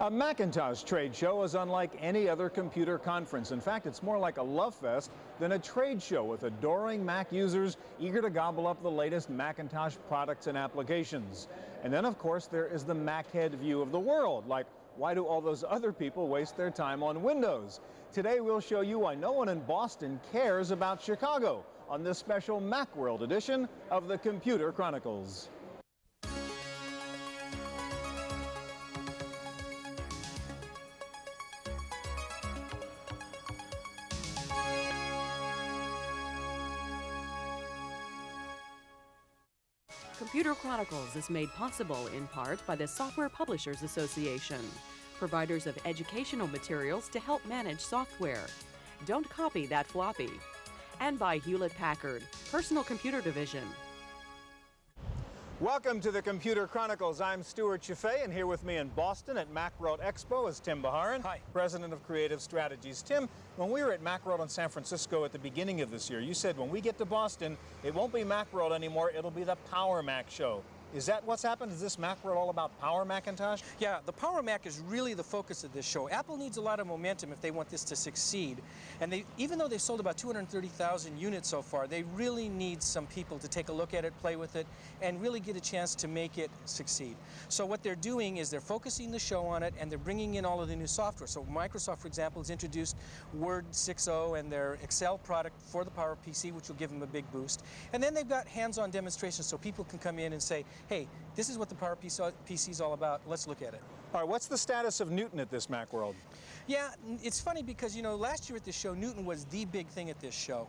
A Macintosh trade show is unlike any other computer conference. In fact, it's more like a love fest than a trade show, with adoring Mac users eager to gobble up the latest Macintosh products and applications. And then, of course, there is the Mac head view of the world, like, why do all those other people waste their time on Windows? Today we'll show you why no one in Boston cares about Chicago on this special MacWorld edition of the Computer Chronicles. Computer Chronicles is made possible in part by the Software Publishers Association, providers of educational materials to help manage software. Don't copy that floppy. And by Hewlett-Packard, Personal Computer Division. Welcome to the Computer Chronicles. I'm Stuart Chaffee, and here with me in Boston at MacWorld Expo is Tim Bajarin, Hi. President of Creative Strategies. Tim, when we were at MacWorld in San Francisco at the beginning of this year, you said when we get to Boston, it won't be MacWorld anymore, it'll be the Power Mac show. Is that what's happened? Is this MacWorld all about Power Macintosh? Yeah, the Power Mac is really the focus of this show. Apple needs a lot of momentum if they want this to succeed. And even though they've sold about 230,000 units so far, they really need some people to take a look at it, play with it, and really get a chance to make it succeed. So what they're doing is they're focusing the show on it, and they're bringing in all of the new software. So Microsoft, for example, has introduced Word 6.0 and their Excel product for the Power PC, which will give them a big boost. And then they've got hands-on demonstrations so people can come in and say, hey, this is what the Power PC is all about. Let's look at it. All right, what's the status of Newton at this MacWorld? Yeah, it's funny because, you know, last year at this show, Newton was the big thing at this show.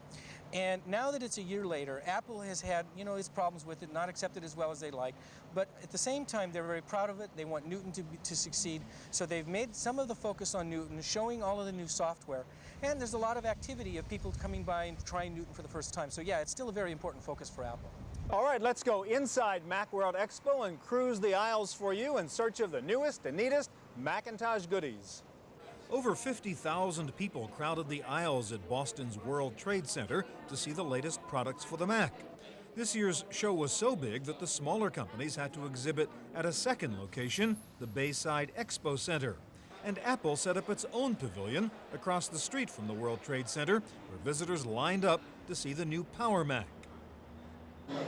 And now that it's a year later, Apple has had, you know, its problems with it, not accepted as well as they like. But at the same time, they're very proud of it. They want Newton to succeed. So they've made some of the focus on Newton, showing all of the new software. And there's a lot of activity of people coming by and trying Newton for the first time. So yeah, it's still a very important focus for Apple. All right, let's go inside MacWorld Expo and cruise the aisles for you in search of the newest and neatest Macintosh goodies. Over 50,000 people crowded the aisles at Boston's World Trade Center to see the latest products for the Mac. This year's show was so big that the smaller companies had to exhibit at a second location, the Bayside Expo Center. And Apple set up its own pavilion across the street from the World Trade Center, where visitors lined up to see the new Power Mac.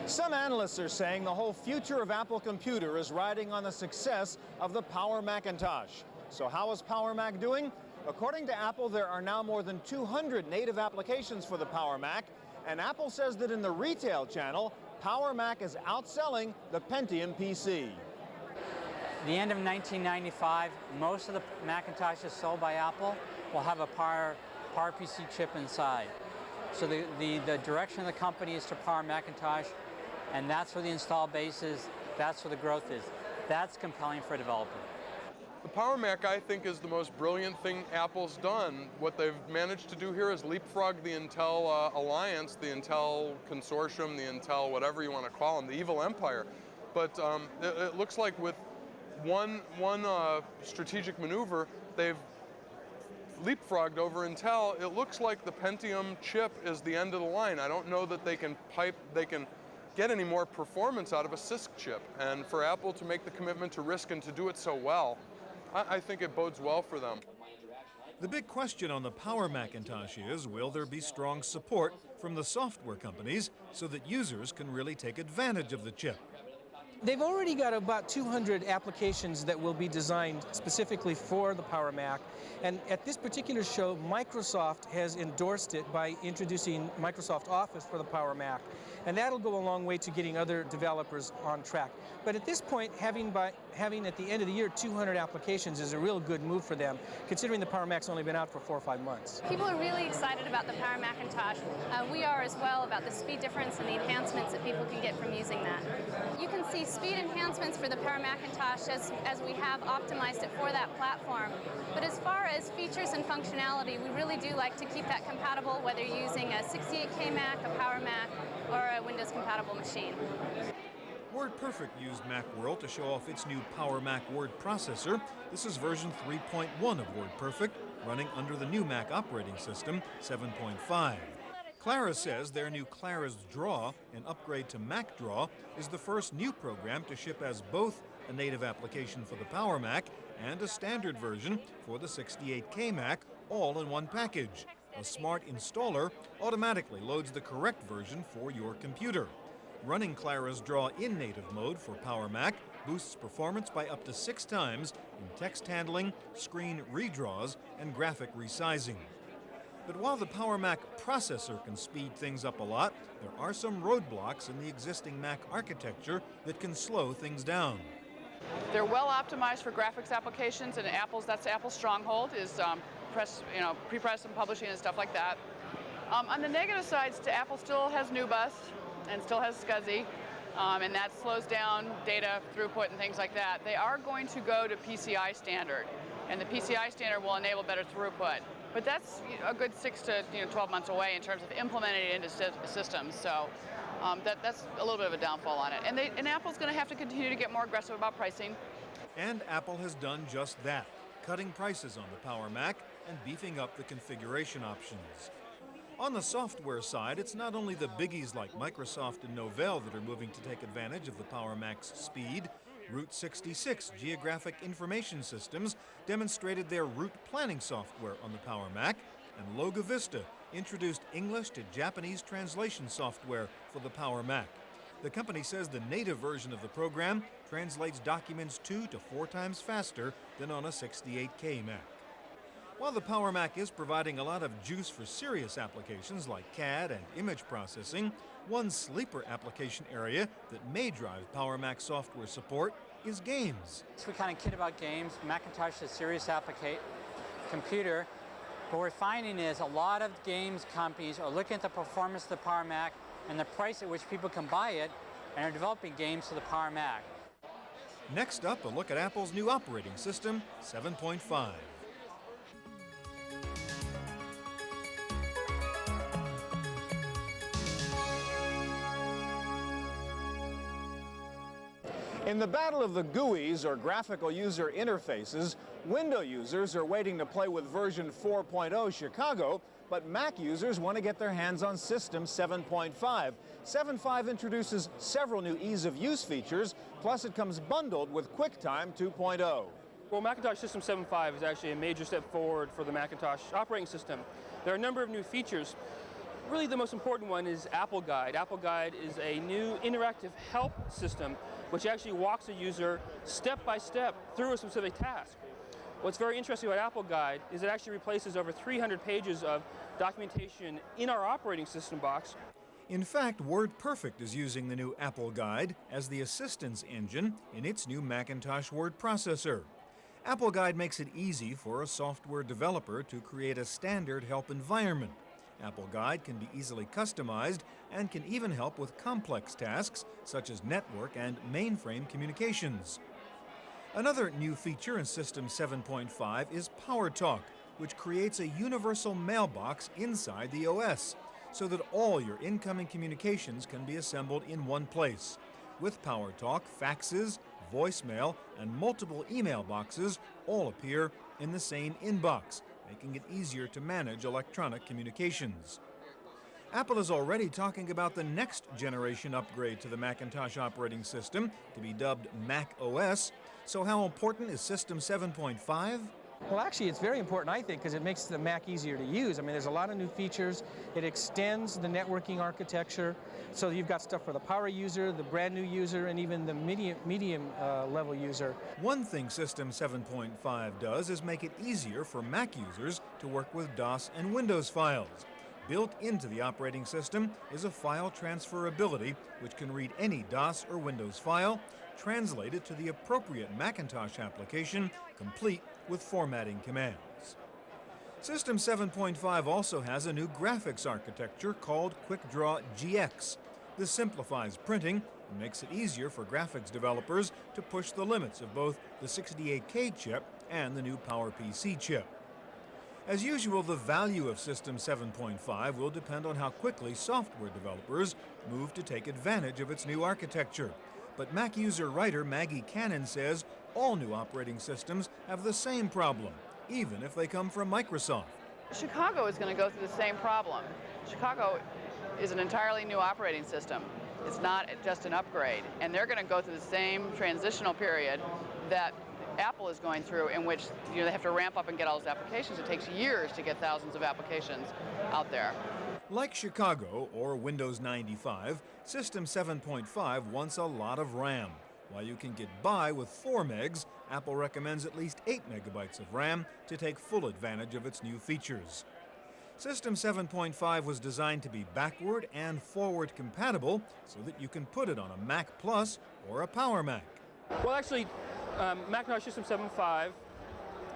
Some analysts are saying the whole future of Apple Computer is riding on the success of the Power Macintosh. So how is Power Mac doing? According to Apple, there are now more than 200 native applications for the Power Mac, and Apple says that in the retail channel, Power Mac is outselling the Pentium PC. The end of 1995, most of the Macintoshes sold by Apple will have a Power PC chip inside. So the direction of the company is to Power Macintosh, and that's where the install base is, that's where the growth is. That's compelling for a developer. The Power Mac, I think, is the most brilliant thing Apple's done. What they've managed to do here is leapfrog the Intel alliance, the Intel consortium, the Intel whatever you want to call them, the evil empire. But it looks like with one strategic maneuver, they've leapfrogged over Intel. It looks like the Pentium chip is the end of the line. I don't know that they can get any more performance out of a CISC chip. And for Apple to make the commitment to risk and to do it so well, I think it bodes well for them. The big question on the Power Macintosh is, will there be strong support from the software companies so that users can really take advantage of the chip? They've already got about 200 applications that will be designed specifically for the Power Mac. And at this particular show, Microsoft has endorsed it by introducing Microsoft Office for the Power Mac. And that'll go a long way to getting other developers on track. But at this point, having at the end of the year 200 applications is a real good move for them, considering the Power Mac's only been out for 4 or 5 months. People are really excited about the Power Macintosh. We are as well, about the speed difference and the enhancements that people can get from using that. You can see speed enhancements for the Power Macintosh as we have optimized it for that platform. But as far as features and functionality, we really do like to keep that compatible, whether you're using a 68K Mac, a Power Mac, or a Windows-compatible machine. WordPerfect used MacWorld to show off its new Power Mac word processor. This is version 3.1 of WordPerfect, running under the new Mac operating system, 7.5. Clara says their new Clara's Draw, an upgrade to Mac Draw, is the first new program to ship as both a native application for the Power Mac and a standard version for the 68K Mac, all in one package. A smart installer automatically loads the correct version for your computer. Running Clara's draw-in native mode for Power Mac boosts performance by up to 6 times in text handling, screen redraws, and graphic resizing. But while the Power Mac processor can speed things up a lot, there are some roadblocks in the existing Mac architecture that can slow things down. They're well optimized for graphics applications, and that's Apple's stronghold, is pre-press and publishing and stuff like that. On the negative sides, Apple still has NuBus and still has SCSI, and that slows down data throughput and things like that. They are going to go to PCI standard, and the PCI standard will enable better throughput. But that's a good 6 to 12 months away in terms of implementing it into systems. So that's a little bit of a downfall on it. And Apple's going to have to continue to get more aggressive about pricing. And Apple has done just that, cutting prices on the Power Mac and beefing up the configuration options. On the software side, it's not only the biggies like Microsoft and Novell that are moving to take advantage of the Power Mac's speed. Route 66 Geographic Information Systems demonstrated their route planning software on the Power Mac, and Loga Vista introduced English to Japanese translation software for the Power Mac. The company says the native version of the program translates documents 2 to 4 times faster than on a 68K Mac. While the Power Mac is providing a lot of juice for serious applications like CAD and image processing, one sleeper application area that may drive Power Mac software support is games. We kind of kid about games. Macintosh is a serious computer. What we're finding is a lot of games companies are looking at the performance of the Power Mac and the price at which people can buy it, and are developing games for the Power Mac. Next up, a look at Apple's new operating system, 7.5. In the battle of the GUIs, or graphical user interfaces, Windows users are waiting to play with version 4.0 Chicago, but Mac users want to get their hands on System 7.5. 7.5 introduces several new ease-of-use features, plus it comes bundled with QuickTime 2.0. Well, Macintosh System 7.5 is actually a major step forward for the Macintosh operating system. There are a number of new features. Really, the most important one is Apple Guide. Apple Guide is a new interactive help system which actually walks a user step by step through a specific task. What's very interesting about Apple Guide is it actually replaces over 300 pages of documentation in our operating system box. In fact, WordPerfect is using the new Apple Guide as the assistance engine in its new Macintosh word processor. Apple Guide makes it easy for a software developer to create a standard help environment. Apple Guide can be easily customized and can even help with complex tasks such as network and mainframe communications. Another new feature in System 7.5 is PowerTalk, which creates a universal mailbox inside the OS so that all your incoming communications can be assembled in one place. With PowerTalk, faxes, voicemail, and multiple email boxes all appear in the same inbox, making it easier to manage electronic communications. Apple is already talking about the next generation upgrade to the Macintosh operating system, to be dubbed Mac OS. So how important is System 7.5? Well, actually, it's very important, I think, because it makes the Mac easier to use. I mean, there's a lot of new features. It extends the networking architecture. So you've got stuff for the power user, the brand new user, and even the medium level user. One thing System 7.5 does is make it easier for Mac users to work with DOS and Windows files. Built into the operating system is a file transferability, which can read any DOS or Windows file, translate it to the appropriate Macintosh application, complete with formatting commands. System 7.5 also has a new graphics architecture called QuickDraw GX. This simplifies printing and makes it easier for graphics developers to push the limits of both the 68K chip and the new PowerPC chip. As usual, the value of System 7.5 will depend on how quickly software developers move to take advantage of its new architecture. But Mac user writer Maggie Cannon says all new operating systems have the same problem, even if they come from Microsoft. Chicago is going to go through the same problem. Chicago is an entirely new operating system. It's not just an upgrade, and they're going to go through the same transitional period that Apple is going through, in which they have to ramp up and get all those applications. It takes years to get thousands of applications out there. Like Chicago or Windows 95, System 7.5 wants a lot of RAM. While you can get by with 4 megs, Apple recommends at least 8 megabytes of RAM to take full advantage of its new features. System 7.5 was designed to be backward and forward compatible so that you can put it on a Mac Plus or a Power Mac. Well, actually, Macintosh System 7.5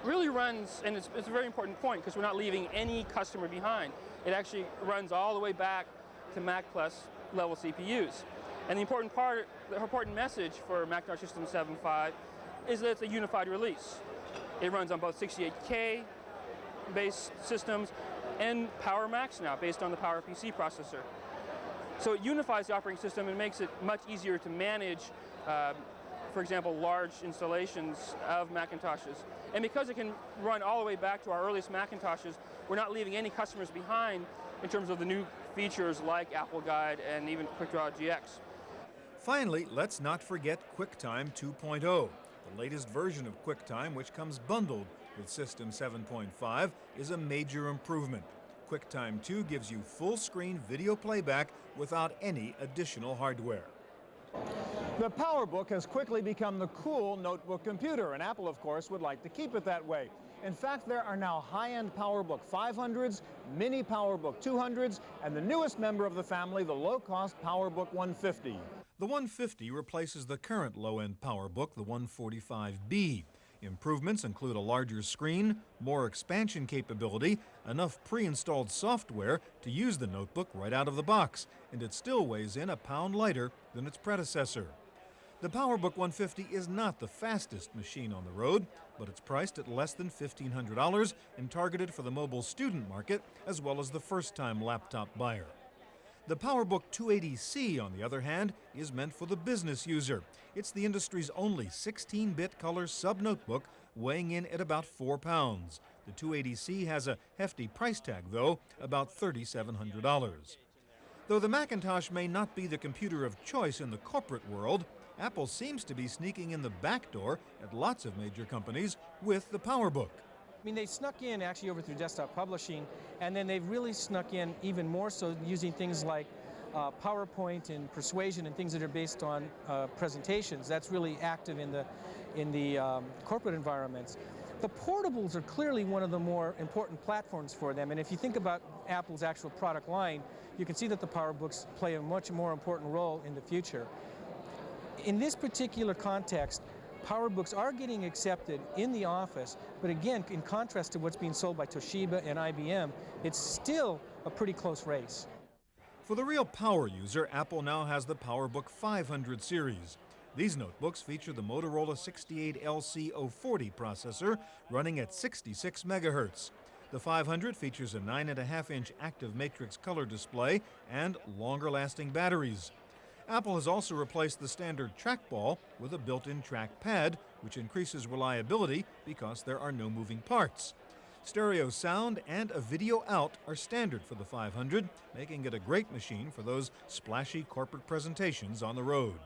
really runs, and it's a very important point because we're not leaving any customer behind. It actually runs all the way back to Mac Plus level CPUs. And the important message for Macintosh System 7.5 is that it's a unified release. It runs on both 68K based systems and Power Macs now, based on the PowerPC processor. So it unifies the operating system and makes it much easier to manage, for example, large installations of Macintoshes. And because it can run all the way back to our earliest Macintoshes, we're not leaving any customers behind in terms of the new features like Apple Guide and even QuickDraw GX. Finally, let's not forget QuickTime 2.0, the latest version of QuickTime, which comes bundled with System 7.5, is a major improvement. QuickTime 2 gives you full-screen video playback without any additional hardware. The PowerBook has quickly become the cool notebook computer, and Apple, of course, would like to keep it that way. In fact, there are now high-end PowerBook 500s, mini PowerBook 200s, and the newest member of the family, the low-cost PowerBook 150. The 150 replaces the current low-end PowerBook, the 145B. Improvements include a larger screen, more expansion capability, enough pre-installed software to use the notebook right out of the box, and it still weighs in a pound lighter than its predecessor. The PowerBook 150 is not the fastest machine on the road, but it's priced at less than $1,500 and targeted for the mobile student market as well as the first-time laptop buyer. The PowerBook 280C, on the other hand, is meant for the business user. It's the industry's only 16-bit color sub-notebook, weighing in at about 4 pounds. The 280C has a hefty price tag, though, about $3,700. Though the Macintosh may not be the computer of choice in the corporate world, Apple seems to be sneaking in the back door at lots of major companies with the PowerBook. I mean, they snuck in actually over through desktop publishing, and then they've really snuck in even more so using things like PowerPoint and Persuasion and things that are based on presentations. That's really active in the corporate environments. The portables are clearly one of the more important platforms for them, and if you think about Apple's actual product line, you can see that the PowerBooks play a much more important role in the future. In this particular context, PowerBooks are getting accepted in the office, but again, in contrast to what's being sold by Toshiba and IBM, it's still a pretty close race. For the real power user, Apple now has the PowerBook 500 series. These notebooks feature the Motorola 68LC040 processor running at 66 megahertz. The 500 features a 9.5-inch active matrix color display and longer-lasting batteries. Apple has also replaced the standard trackball with a built-in trackpad, which increases reliability because there are no moving parts. Stereo sound and a video out are standard for the 500, making it a great machine for those splashy corporate presentations on the road.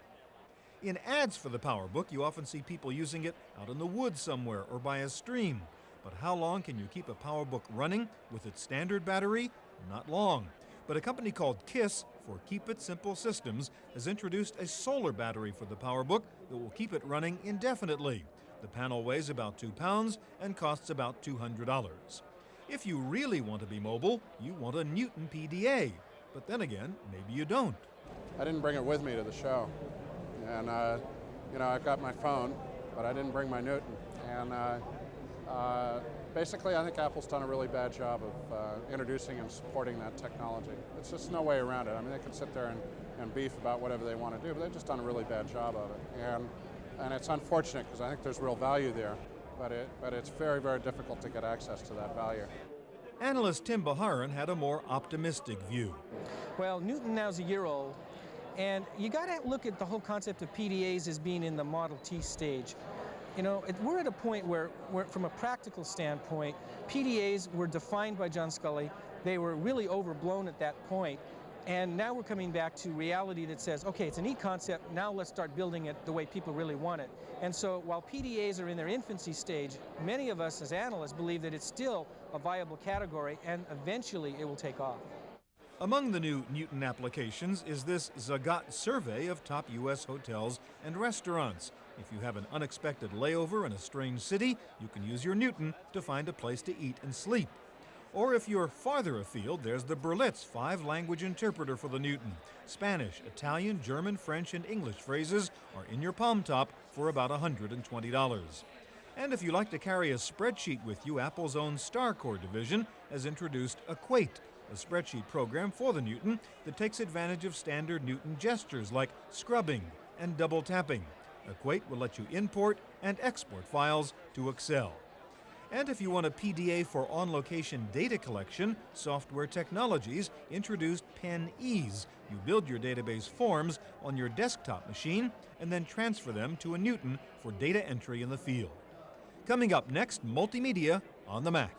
In ads for the PowerBook, you often see people using it out in the woods somewhere or by a stream. But how long can you keep a PowerBook running with its standard battery? Not long. But a company called KISS, for Keep It Simple Systems, has introduced a solar battery for the PowerBook that will keep it running indefinitely. The panel weighs about 2 pounds and costs about $200. If you really want to be mobile, you want a Newton PDA. But then again, maybe you don't. I didn't bring it with me to the show. And, I've got my phone, but I didn't bring my Newton. And basically, I think Apple's done a really bad job of introducing and supporting that technology. It's just no way around it. I mean, they can sit there and beef about whatever they want to do, but they've just done a really bad job of it. And it's unfortunate because I think there's real value there, but it's very, very difficult to get access to that value. Analyst Tim Bajarin had a more optimistic view. Well, Newton now's a year old, and you got to look at the whole concept of PDAs as being in the Model T stage. We're at a point where, from a practical standpoint, PDAs were defined by John Sculley. They were really overblown at that point. And now we're coming back to reality that says, okay, it's a neat concept, now let's start building it the way people really want it. And so while PDAs are in their infancy stage, many of us as analysts believe that it's still a viable category and eventually it will take off. Among the new Newton applications is this Zagat survey of top U.S. hotels and restaurants. If you have an unexpected layover in a strange city, you can use your Newton to find a place to eat and sleep. Or if you're farther afield, there's the Berlitz 5-language interpreter for the Newton. Spanish, Italian, German, French, and English phrases are in your palm top for about $120. And if you like to carry a spreadsheet with you, Apple's own StarCore division has introduced Equate, a spreadsheet program for the Newton that takes advantage of standard Newton gestures like scrubbing and double tapping. Equate will let you import and export files to Excel. And if you want a PDA for on-location data collection, Software Technologies introduced PenEase. You build your database forms on your desktop machine and then transfer them to a Newton for data entry in the field. Coming up next, multimedia on the Mac.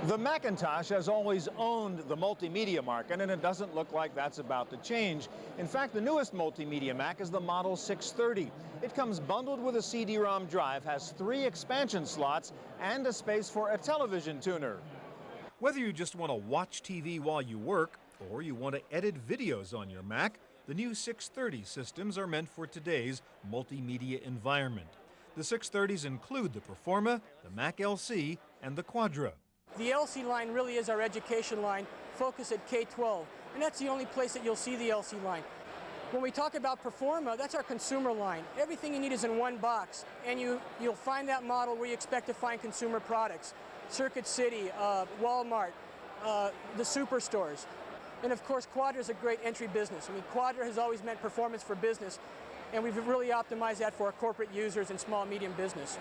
The Macintosh has always owned the multimedia market, and it doesn't look like that's about to change. In fact, the newest multimedia Mac is the Model 630. It comes bundled with a CD-ROM drive, has 3 expansion slots, and a space for a television tuner. Whether you just want to watch TV while you work, or you want to edit videos on your Mac, the new 630 systems are meant for today's multimedia environment. The 630s include the Performa, the Mac LC, and the Quadra. The LC line really is our education line, focused at K-12, and that's the only place that you'll see the LC line. When we talk about Performa, that's our consumer line. Everything you need is in one box, and you'll find that model where you expect to find consumer products. Circuit City, Walmart, the superstores. And of course, Quadra is a great entry business. I mean, Quadra has always meant performance for business, and we've really optimized that for our corporate users and small and medium business.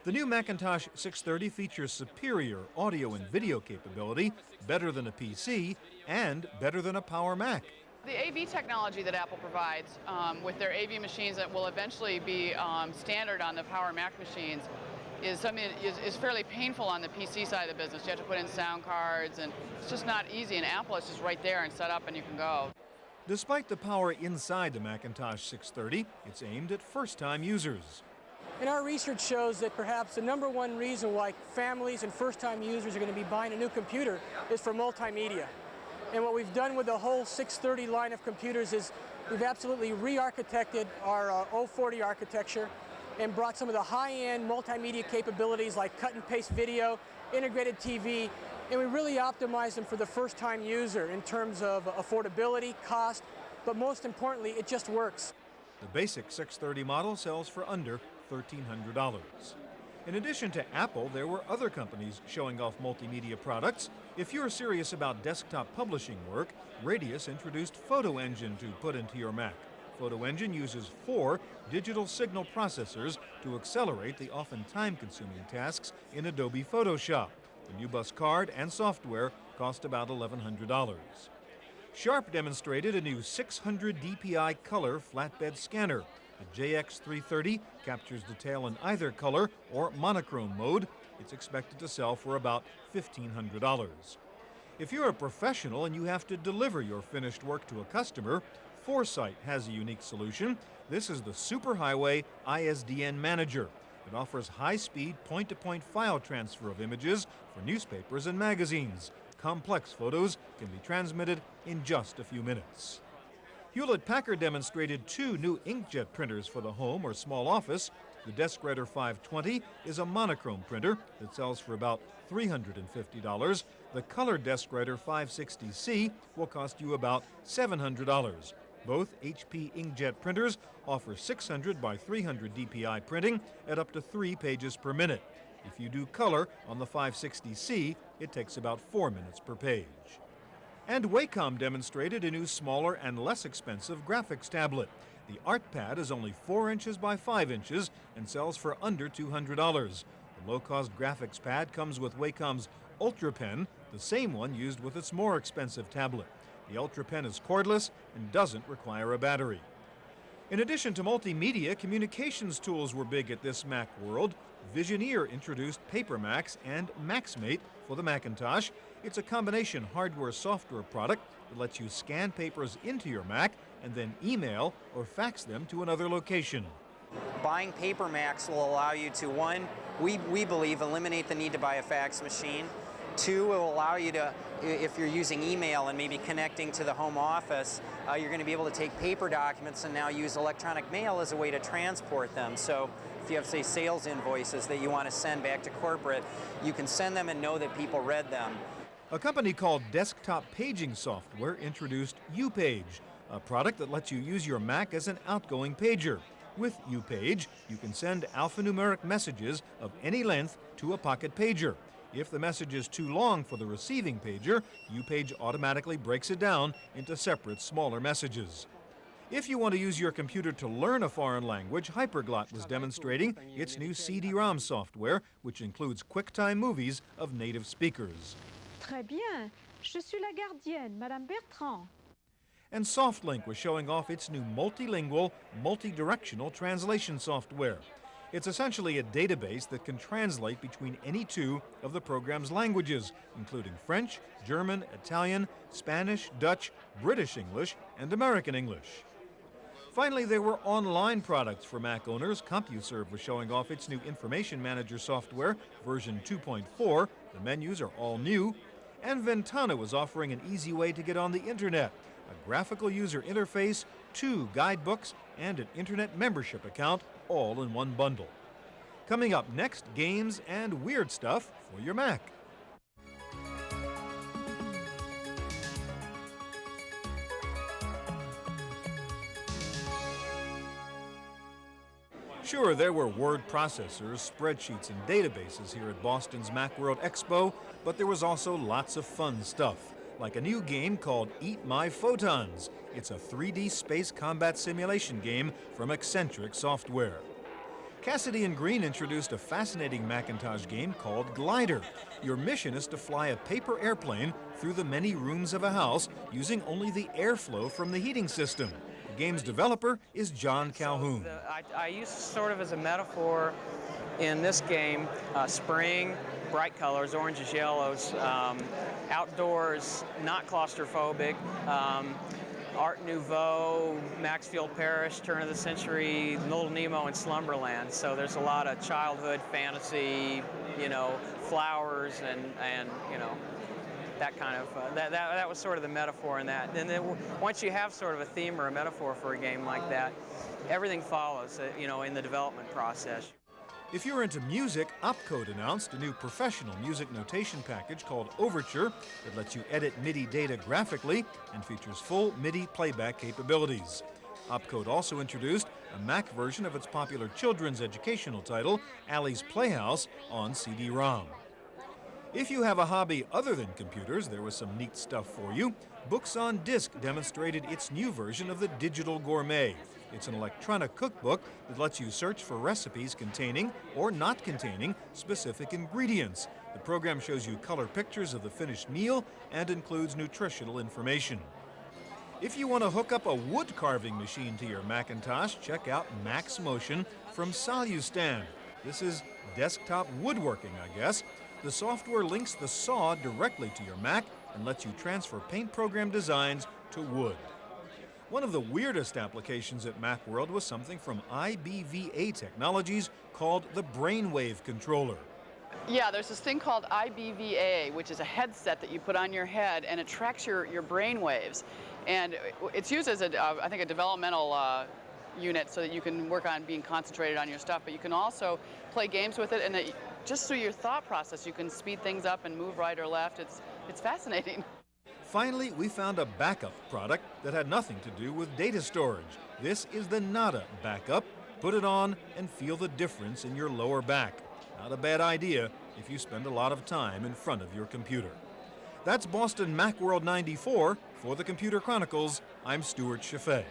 The new Macintosh 630 features superior audio and video capability, better than a PC, and better than a Power Mac. The AV technology that Apple provides with their AV machines that will eventually be standard on the Power Mac machines is something that is fairly painful on the PC side of the business. You have to put in sound cards, and it's just not easy. And Apple is just right there and set up, and you can go. Despite the power inside the Macintosh 630, it's aimed at first-time users. And our research shows that perhaps the #1 reason why families and first-time users are going to be buying a new computer is for multimedia. And what we've done with the whole 630 line of computers is we've absolutely re-architected our 040 architecture and brought some of the high-end multimedia capabilities like cut-and-paste video, integrated TV, and we really optimized them for the first-time user in terms of affordability, cost, but most importantly, it just works. The basic 630 model sells for under $1,300. In addition to Apple, there were other companies showing off multimedia products. If you're serious about desktop publishing work, Radius introduced Photo Engine to put into your Mac. Photo Engine uses 4 digital signal processors to accelerate the often time-consuming tasks in Adobe Photoshop. The new bus card and software cost about $1,100. Sharp demonstrated a new 600 DPI color flatbed scanner. The JX330 captures detail in either color or monochrome mode. It's expected to sell for about $1,500. If you're a professional and you have to deliver your finished work to a customer, Foresight has a unique solution. This is the Superhighway ISDN Manager. It offers high-speed point-to-point file transfer of images for newspapers and magazines. Complex photos can be transmitted in just a few minutes. Hewlett-Packard demonstrated 2 new inkjet printers for the home or small office. The DeskWriter 520 is a monochrome printer that sells for about $350. The color DeskWriter 560C will cost you about $700. Both HP inkjet printers offer 600 by 300 DPI printing at up to 3 pages per minute. If you do color on the 560C, it takes about 4 minutes per page. And Wacom demonstrated a new smaller and less expensive graphics tablet. The ArtPad is only 4 inches by 5 inches and sells for under $200. The low-cost graphics pad comes with Wacom's Ultra Pen, the same one used with its more expensive tablet. The Ultra Pen is cordless and doesn't require a battery. In addition to multimedia, communications tools were big at this MacWorld. Visioneer introduced PaperMax and MaxMate for the Macintosh. It's a combination hardware-software product that lets you scan papers into your Mac and then email or fax them to another location. Buying PaperMax will allow you to, one, we believe, eliminate the need to buy a fax machine. Two, it will allow you to, if you're using email and maybe connecting to the home office, you're going to be able to take paper documents and now use electronic mail as a way to transport them. So if you have, say, sales invoices that you want to send back to corporate, you can send them and know that people read them. A company called Desktop Paging Software introduced UPage, a product that lets you use your Mac as an outgoing pager. With UPage, you can send alphanumeric messages of any length to a pocket pager. If the message is too long for the receiving pager, UPage automatically breaks it down into separate, smaller messages. If you want to use your computer to learn a foreign language, Hyperglot was demonstrating its new CD-ROM software, which includes QuickTime movies of native speakers. Très bien. Je suis la gardienne, Madame Bertrand. And SoftLink was showing off its new multilingual, multi-directional translation software. It's essentially a database that can translate between any two of the program's languages, including French, German, Italian, Spanish, Dutch, British English, and American English. Finally, there were online products for Mac owners. CompuServe was showing off its new Information Manager software, version 2.4. The menus are all new. And Ventana was offering an easy way to get on the internet, a graphical user interface, 2 guidebooks, and an internet membership account, all in one bundle. Coming up next, games and weird stuff for your Mac. Sure, there were word processors, spreadsheets, and databases here at Boston's MacWorld Expo, but there was also lots of fun stuff, like a new game called Eat My Photons. It's a 3D space combat simulation game from Eccentric Software. Cassidy and Green introduced a fascinating Macintosh game called Glider. Your mission is to fly a paper airplane through the many rooms of a house using only the airflow from the heating system. The game's developer is John Calhoun. I use sort of as a metaphor in this game, spring, bright colors, oranges, yellows, outdoors, not claustrophobic, Art Nouveau, Maxfield Parrish, turn of the century, Little Nemo and Slumberland. So there's a lot of childhood fantasy, you know, flowers and you know, that kind of, that was sort of the metaphor in that. And then once you have sort of a theme or a metaphor for a game like that, everything follows, you know, in the development process. If you're into music, Opcode announced a new professional music notation package called Overture that lets you edit MIDI data graphically and features full MIDI playback capabilities. Opcode also introduced a Mac version of its popular children's educational title, Allie's Playhouse, on CD-ROM. If you have a hobby other than computers, there was some neat stuff for you. Books on Disc demonstrated its new version of the Digital Gourmet. It's an electronic cookbook that lets you search for recipes containing or not containing specific ingredients. The program shows you color pictures of the finished meal and includes nutritional information. If you want to hook up a wood carving machine to your Macintosh, check out Max Motion from Solustan. This is desktop woodworking, I guess. The software links the saw directly to your Mac and lets you transfer paint program designs to wood. One of the weirdest applications at MacWorld was something from IBVA Technologies called the Brainwave Controller. Yeah, there's this thing called IBVA, which is a headset that you put on your head, and it tracks your brain waves. And it's used as, I think, a developmental unit so that you can work on being concentrated on your stuff, but you can also play games with it, and just through your thought process, you can speed things up and move right or left. It's fascinating. Finally, we found a backup product that had nothing to do with data storage. This is the Nada Backup. Put it on and feel the difference in your lower back. Not a bad idea if you spend a lot of time in front of your computer. That's Boston MacWorld 94. For the Computer Chronicles, I'm Stuart Chaffee.